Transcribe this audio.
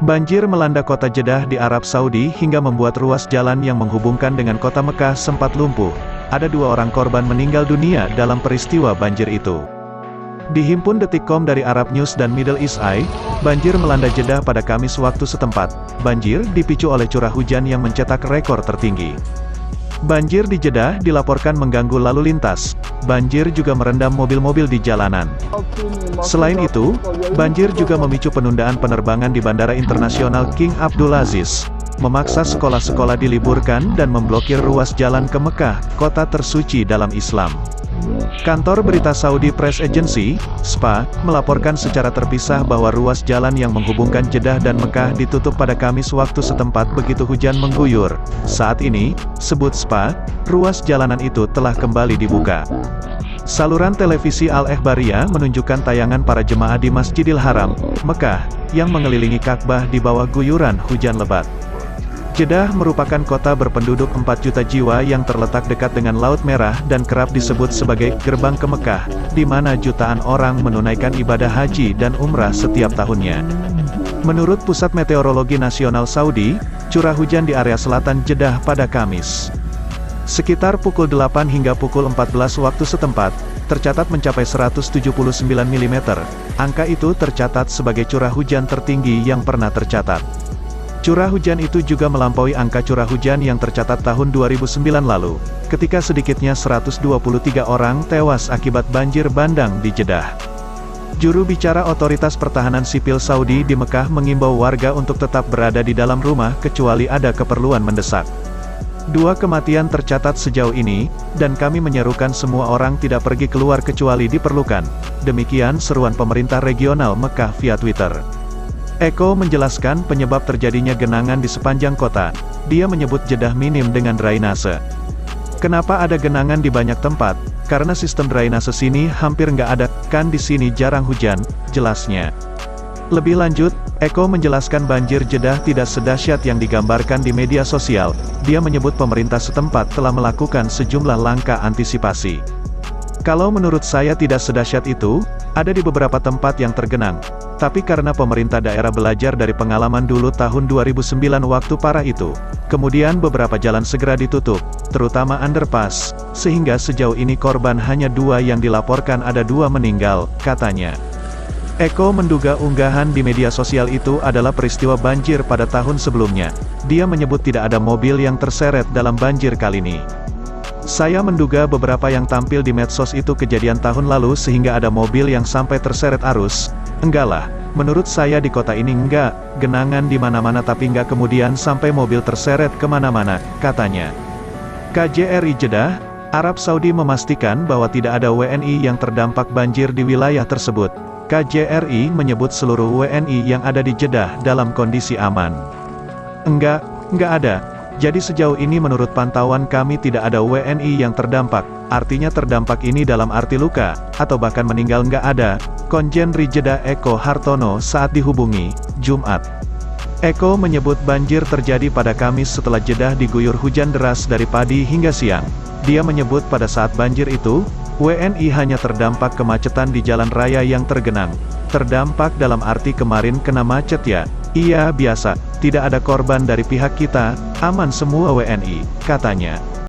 Banjir melanda kota Jeddah di Arab Saudi hingga membuat ruas jalan yang menghubungkan dengan kota Mekah sempat lumpuh. Ada 2 orang korban meninggal dunia dalam peristiwa banjir itu. Dihimpun Detikcom dari Arab News dan Middle East Eye, banjir melanda Jeddah pada Kamis waktu setempat. Banjir dipicu oleh curah hujan yang mencetak rekor tertinggi. Banjir di Jeddah dilaporkan mengganggu lalu lintas. Banjir juga merendam mobil-mobil di jalanan. Selain itu, banjir juga memicu penundaan penerbangan di Bandara Internasional King Abdulaziz, memaksa sekolah-sekolah diliburkan dan memblokir ruas jalan ke Mekah, kota tersuci dalam Islam. Kantor berita Saudi Press Agency, SPA, melaporkan secara terpisah bahwa ruas jalan yang menghubungkan Jeddah dan Mekah ditutup pada Kamis waktu setempat begitu hujan mengguyur. Saat ini, sebut SPA, ruas jalanan itu telah kembali dibuka. Saluran televisi Al-Ikhbariyah menunjukkan tayangan para jemaah di Masjidil Haram, Mekah, yang mengelilingi Ka'bah di bawah guyuran hujan lebat. Jeddah merupakan kota berpenduduk 4 juta jiwa yang terletak dekat dengan Laut Merah dan kerap disebut sebagai gerbang ke Mekah, di mana jutaan orang menunaikan ibadah haji dan umrah setiap tahunnya. Menurut Pusat Meteorologi Nasional Saudi, curah hujan di area selatan Jeddah pada Kamis sekitar pukul 8 hingga pukul 14 waktu setempat, tercatat mencapai 179 mm. Angka itu tercatat sebagai curah hujan tertinggi yang pernah tercatat. Curah hujan itu juga melampaui angka curah hujan yang tercatat tahun 2009 lalu, ketika sedikitnya 123 orang tewas akibat banjir bandang di Jeddah. Juru bicara Otoritas Pertahanan Sipil Saudi di Mekah mengimbau warga untuk tetap berada di dalam rumah kecuali ada keperluan mendesak. 2 kematian tercatat sejauh ini, dan kami menyerukan semua orang tidak pergi keluar kecuali diperlukan. Demikian seruan pemerintah regional Mekah via Twitter. Eko menjelaskan penyebab terjadinya genangan di sepanjang kota. Dia menyebut Jeddah minim dengan drainase. Kenapa ada genangan di banyak tempat? Karena sistem drainase sini hampir nggak ada, kan di sini jarang hujan, jelasnya. Lebih lanjut, Eko menjelaskan banjir Jeddah tidak sedahsyat yang digambarkan di media sosial. Dia menyebut pemerintah setempat telah melakukan sejumlah langkah antisipasi. Kalau menurut saya tidak sedahsyat itu, ada di beberapa tempat yang tergenang. Tapi karena pemerintah daerah belajar dari pengalaman dulu tahun 2009 waktu parah itu, kemudian beberapa jalan segera ditutup, terutama underpass, sehingga sejauh ini korban hanya 2 yang dilaporkan, ada 2 meninggal, katanya. Eko menduga unggahan di media sosial itu adalah peristiwa banjir pada tahun sebelumnya. Dia menyebut tidak ada mobil yang terseret dalam banjir kali ini. Saya menduga beberapa yang tampil di medsos itu kejadian tahun lalu sehingga ada mobil yang sampai terseret arus. Enggak lah, menurut saya di kota ini enggak, genangan di mana-mana tapi enggak kemudian sampai mobil terseret kemana-mana, katanya. KJRI Jeddah, Arab Saudi memastikan bahwa tidak ada WNI yang terdampak banjir di wilayah tersebut. KJRI menyebut seluruh WNI yang ada di Jeddah dalam kondisi aman. Enggak ada. Jadi sejauh ini menurut pantauan kami tidak ada WNI yang terdampak, artinya terdampak ini dalam arti luka, atau bahkan meninggal enggak ada, Konjen RI Jeddah Eko Hartono saat dihubungi, Jumat. Eko menyebut banjir terjadi pada Kamis setelah Jeddah diguyur hujan deras dari pagi hingga siang. Dia menyebut pada saat banjir itu, WNI hanya terdampak kemacetan di jalan raya yang tergenang. Terdampak dalam arti kemarin kena macet ya? Iya biasa, tidak ada korban dari pihak kita, aman semua WNI, katanya.